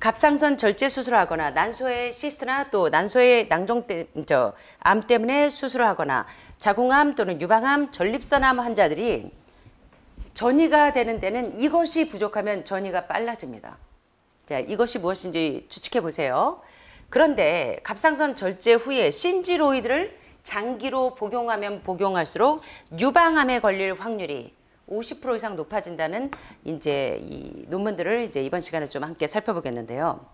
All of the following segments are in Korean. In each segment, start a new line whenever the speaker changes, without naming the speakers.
갑상선 절제 수술을 하거나 난소의 시스트나 또 난소의 암 때문에 수술을 하거나 자궁암 또는 유방암, 전립선암 환자들이 전이가 되는 데는 이것이 부족하면 전이가 빨라집니다. 자, 이것이 무엇인지 추측해 보세요. 그런데 갑상선 절제 후에 신지로이드를 장기로 복용하면 복용할수록 유방암에 걸릴 확률이 50% 이상 높아진다는 이제 이 논문들을 이제 이번 시간에 좀 함께 살펴보겠는데요.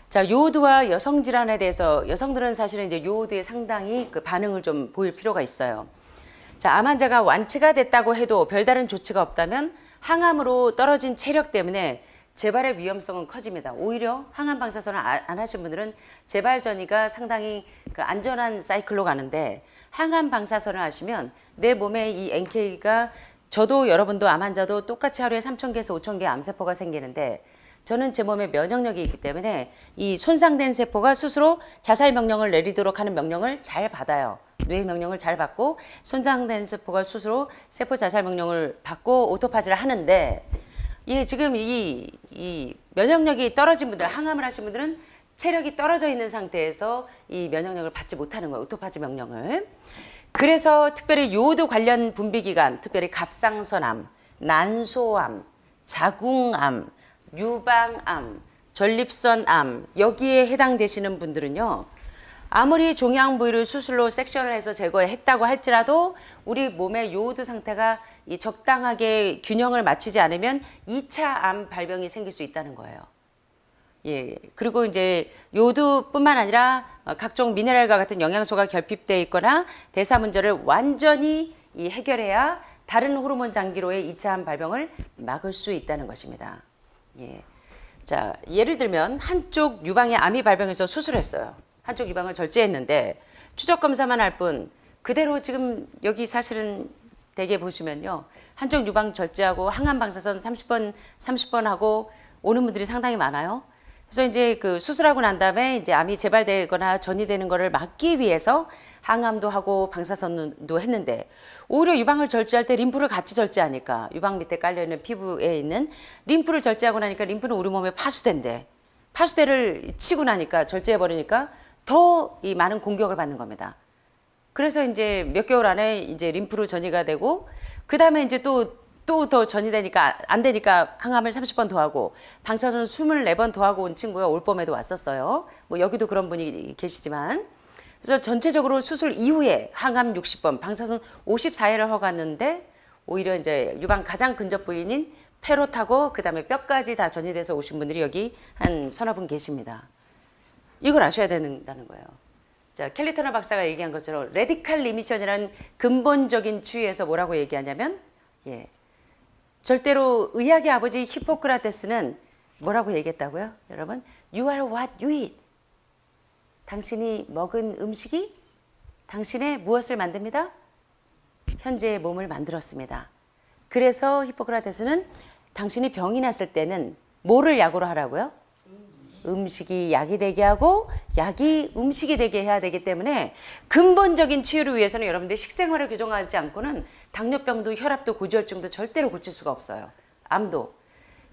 자, 요오드와 여성 질환에 대해서 여성들은 사실은 이제 요오드에 상당히 그 반응을 좀 보일 필요가 있어요. 자, 암 환자가 완치가 됐다고 해도 별다른 조치가 없다면 항암으로 떨어진 체력 때문에 재발의 위험성은 커집니다. 오히려 항암 방사선을 안 하신 분들은 재발 전이가 상당히 그 안전한 사이클로 가는데 항암 방사선을 하시면 내 몸에 이 NK가 저도 여러분도 암 환자도 똑같이 하루에 3,000개에서 5,000개 암세포가 생기는데 저는 제 몸에 면역력이 있기 때문에 이 손상된 세포가 스스로 자살 명령을 내리도록 하는 명령을 잘 받아요. 뇌 명령을 잘 받고 손상된 세포가 스스로 세포 자살 명령을 받고 오토파지를 하는데 지금 이 면역력이 떨어진 분들, 항암을 하신 분들은 체력이 떨어져 있는 상태에서 이 면역력을 받지 못하는 거예요. 오토파지 명령을. 그래서 특별히 요오드 관련 분비기관, 특별히 갑상선암, 난소암, 자궁암, 유방암, 전립선암 여기에 해당되시는 분들은요. 아무리 종양 부위를 수술로 섹션을 해서 제거했다고 할지라도 우리 몸의 요오드 상태가 이 적당하게 균형을 맞추지 않으면 2차 암 발병이 생길 수 있다는 거예요. 예. 그리고 이제 요오드뿐만 아니라 각종 미네랄과 같은 영양소가 결핍되어 있거나 대사 문제를 완전히 해결해야 다른 호르몬 장기로의 2차 암 발병을 막을 수 있다는 것입니다. 예. 자, 예를 들면 한쪽 유방에 암이 발병해서 수술했어요. 한쪽 유방을 절제했는데 추적 검사만 할 뿐 그대로 지금 여기 사실은 대개 보시면요. 한쪽 유방 절제하고 항암 방사선 30번 하고 오는 분들이 상당히 많아요. 그래서 이제 그 수술하고 난 다음에 이제 암이 재발되거나 전이되는 거를 막기 위해서 항암도 하고 방사선도 했는데 오히려 유방을 절제할 때 림프를 같이 절제하니까 유방 밑에 깔려있는 피부에 있는 림프를 절제하고 나니까 림프는 우리 몸에 파수된대. 파수대를 치고 나니까 절제해버리니까 더 이 많은 공격을 받는 겁니다. 그래서 이제 몇 개월 안에 이제 림프로 전이가 되고 그 다음에 이제 또 더 전이 되니까 안 되니까 항암을 30번 더 하고 방사선 24번 더 하고 온 친구가 올 봄에도 왔었어요. 뭐 여기도 그런 분이 계시지만 그래서 전체적으로 수술 이후에 항암 60번, 방사선 54회를 허갔는데 오히려 이제 유방 가장 근접 부위인 폐로 타고 그 다음에 뼈까지 다 전이 돼서 오신 분들이 여기 한 서너 분 계십니다. 이걸 아셔야 된다는 거예요. 자, 켈리 터너 박사가 얘기한 것처럼 레디칼 리미션이라는 근본적인 추이에서 뭐라고 얘기하냐면 절대로 의학의 아버지 히포크라테스는 뭐라고 얘기했다고요? 여러분, You are what you eat. 당신이 먹은 음식이 당신의 무엇을 만듭니다? 현재의 몸을 만들었습니다. 그래서 히포크라테스는 당신이 병이 났을 때는 뭐를 약으로 하라고요? 음식이 약이 되게 하고 약이 음식이 되게 해야 되기 때문에 근본적인 치유를 위해서는 여러분들 식생활을 교정하지 않고는 당뇨병도 혈압도 고지혈증도 절대로 고칠 수가 없어요. 암도.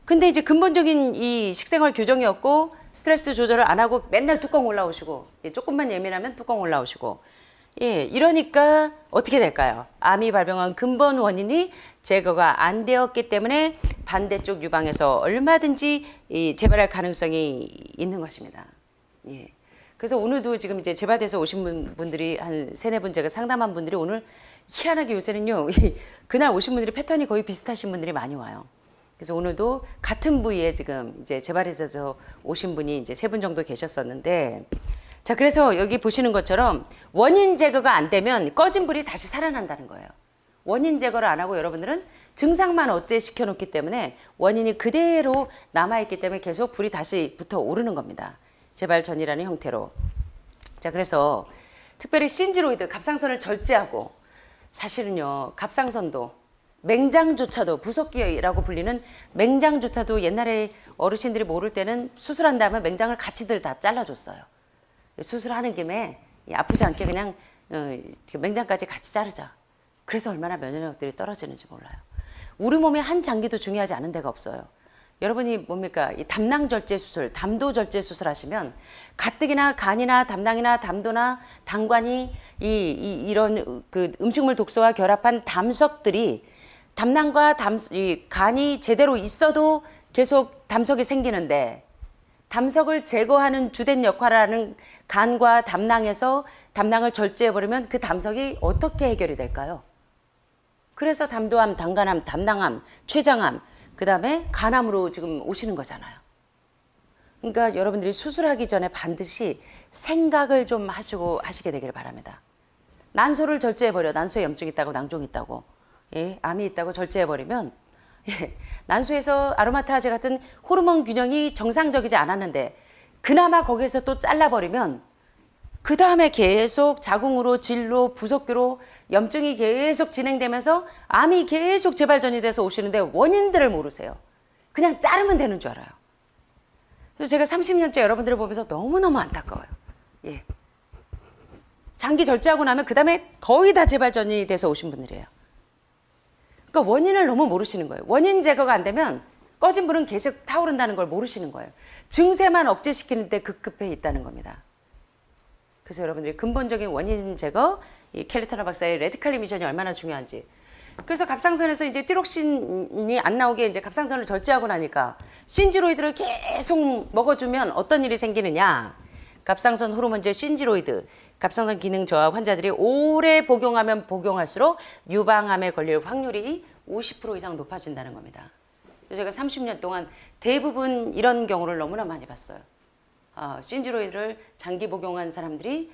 근데 이제 근본적인 이 식생활 교정이 없고 스트레스 조절을 안 하고 맨날 뚜껑 올라오시고 조금만 예민하면 뚜껑 올라오시고 이러니까 어떻게 될까요? 암이 발병한 근본 원인이 제거가 안 되었기 때문에 반대쪽 유방에서 얼마든지 재발할 가능성이 있는 것입니다. 그래서 오늘도 지금 이제 재발돼서 오신 분들이 한 3-4분 제가 상담한 분들이 오늘 희한하게 요새는요. 그날 오신 분들이 패턴이 거의 비슷하신 분들이 많이 와요. 그래서 오늘도 같은 부위에 지금 이제 재발해서 오신 분이 이제 3분 정도 계셨었는데 자, 그래서 여기 보시는 것처럼 원인 제거가 안 되면 꺼진 불이 다시 살아난다는 거예요. 원인 제거를 안 하고 여러분들은 증상만 억제시켜 놓기 때문에 원인이 그대로 남아있기 때문에 계속 불이 다시 붙어 오르는 겁니다. 재발전이라는 형태로. 자, 그래서 특별히 신지로이드, 갑상선을 절제하고 사실은요, 갑상선도 맹장조차도 부속기라고 불리는 맹장조차도 옛날에 어르신들이 모를 때는 수술한 다음에 맹장을 같이들 다 잘라줬어요. 수술하는 김에 아프지 않게 그냥 맹장까지 같이 자르자. 그래서 얼마나 면역력들이 떨어지는지 몰라요. 우리 몸의 한 장기도 중요하지 않은 데가 없어요. 여러분이 뭡니까? 이 담낭절제 수술, 담도절제 수술 하시면 가뜩이나 간이나 담낭이나 담도나 당관이 이런 그 음식물 독소와 결합한 담석들이 담낭과 이 간이 제대로 있어도 계속 담석이 생기는데 담석을 제거하는 주된 역할을 하는 간과 담낭에서 담낭을 절제해버리면 그 담석이 어떻게 해결이 될까요? 그래서 담도암, 당간암, 담낭암, 췌장암, 그 다음에 간암으로 지금 오시는 거잖아요. 그러니까 여러분들이 수술하기 전에 반드시 생각을 좀 하시게 되기를 바랍니다. 난소를 절제해버려. 난소에 염증이 있다고, 낭종이 있다고, 예, 암이 있다고 절제해버리면 난소에서 아로마타제 같은 호르몬 균형이 정상적이지 않았는데 그나마 거기에서 또 잘라버리면 그 다음에 계속 자궁으로 질로 부속기로 염증이 계속 진행되면서 암이 계속 재발전이 돼서 오시는데 원인들을 모르세요. 그냥 자르면 되는 줄 알아요. 그래서 제가 30년째 여러분들을 보면서 너무너무 안타까워요. 예. 장기 절제하고 나면 그 다음에 거의 다 재발전이 돼서 오신 분들이에요. 그러니까 원인을 너무 모르시는 거예요. 원인 제거가 안 되면 꺼진 불은 계속 타오른다는 걸 모르시는 거예요. 증세만 억제시키는데 급급해 있다는 겁니다. 그래서 여러분들이 근본적인 원인 제거, 이 켈리터너 박사의 레디칼리 미션이 얼마나 중요한지. 그래서 갑상선에서 이제 티록신이 안 나오게 이제 갑상선을 절제하고 나니까 신지로이드를 계속 먹어주면 어떤 일이 생기느냐. 갑상선 호르몬제 신지로이드, 갑상선 기능 저하 환자들이 오래 복용하면 복용할수록 유방암에 걸릴 확률이 50% 이상 높아진다는 겁니다. 제가 30년 동안 대부분 이런 경우를 너무나 많이 봤어요. 신지로이드를 장기 복용한 사람들이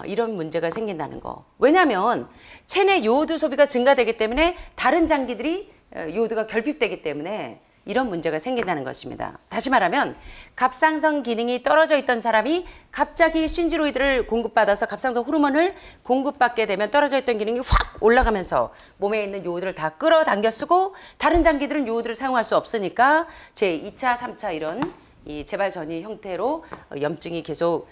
이런 문제가 생긴다는 거. 왜냐하면 체내 요오드 소비가 증가되기 때문에 다른 장기들이 요오드가 결핍되기 때문에 이런 문제가 생긴다는 것입니다. 다시 말하면 갑상선 기능이 떨어져 있던 사람이 갑자기 신지로이드를 공급받아서 갑상선 호르몬을 공급받게 되면 떨어져 있던 기능이 확 올라가면서 몸에 있는 요오드를 다 끌어당겨 쓰고 다른 장기들은 요오드를 사용할 수 없으니까 제2차, 3차 이런 이 재발 전이 형태로 염증이 계속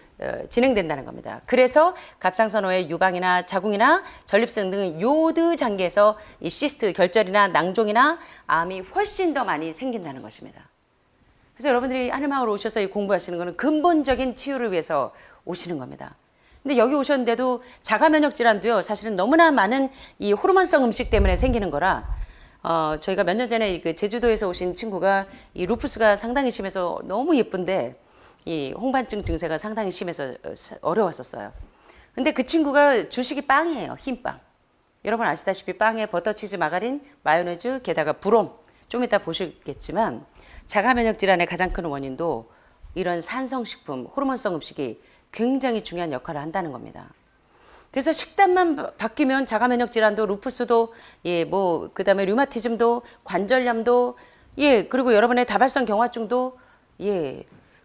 진행된다는 겁니다. 그래서 갑상선호의 유방이나 자궁이나 전립선 등 요오드 장기에서 이 시스트, 결절이나 낭종이나 암이 훨씬 더 많이 생긴다는 것입니다. 그래서 여러분들이 하늘마을 오셔서 이 공부하시는 것은 근본적인 치유를 위해서 오시는 겁니다. 근데 여기 오셨는데도 자가면역 질환도요, 사실은 너무나 많은 이 호르몬성 음식 때문에 생기는 거라 저희가 몇 년 전에 그 제주도에서 오신 친구가 이 루푸스가 상당히 심해서 너무 예쁜데 이 홍반증 증세가 상당히 심해서 어려웠었어요. 근데 그 친구가 주식이 빵이에요. 흰빵. 여러분 아시다시피 빵에 버터, 치즈, 마가린, 마요네즈, 게다가 브롬. 좀 이따 보시겠지만 자가면역 질환의 가장 큰 원인도 이런 산성식품, 호르몬성 음식이 굉장히 중요한 역할을 한다는 겁니다. 그래서 식단만 바뀌면 자가면역 질환도 루푸스도 그다음에 류마티즘도 관절염도 그리고 여러분의 다발성 경화증도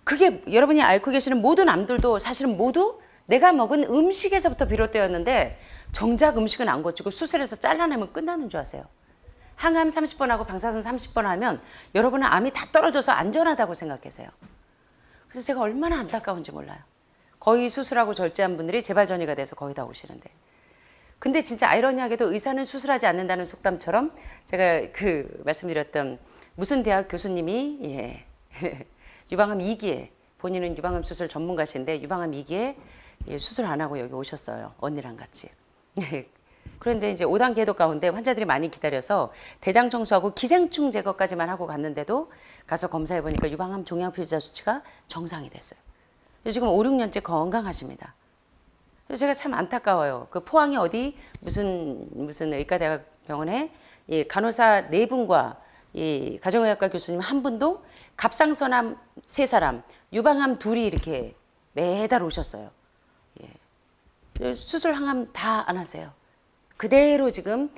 그게 여러분이 앓고 계시는 모든 암들도 사실은 모두 내가 먹은 음식에서부터 비롯되었는데 정작 음식은 안 고치고 수술해서 잘라내면 끝나는 줄 아세요. 항암 30번 하고 방사선 30번 하면 여러분은 암이 다 떨어져서 안전하다고 생각하세요. 그래서 제가 얼마나 안타까운지 몰라요. 거의 수술하고 절제한 분들이 재발전이가 돼서 거의 다 오시는데. 근데 진짜 아이러니하게도 의사는 수술하지 않는다는 속담처럼 제가 말씀드렸던 무슨 대학 교수님이 유방암 2기에 본인은 유방암 수술 전문가신데 유방암 2기에 수술 안 하고 여기 오셨어요. 언니랑 같이. 그런데 이제 5단계 해독 가운데 환자들이 많이 기다려서 대장 청소하고 기생충 제거까지만 하고 갔는데도 가서 검사해 보니까 유방암 종양 표시자 수치가 정상이 됐어요. 지금 5, 6년째 건강하십니다. 그래서 제가 참 안타까워요. 그 포항에 어디 무슨 의과대학 병원에 간호사 4분과 이 가정의학과 교수님 1분도 갑상선암 3사람, 유방암 2이 이렇게 매달 오셨어요. 수술 항암 다 안 하세요. 그대로 지금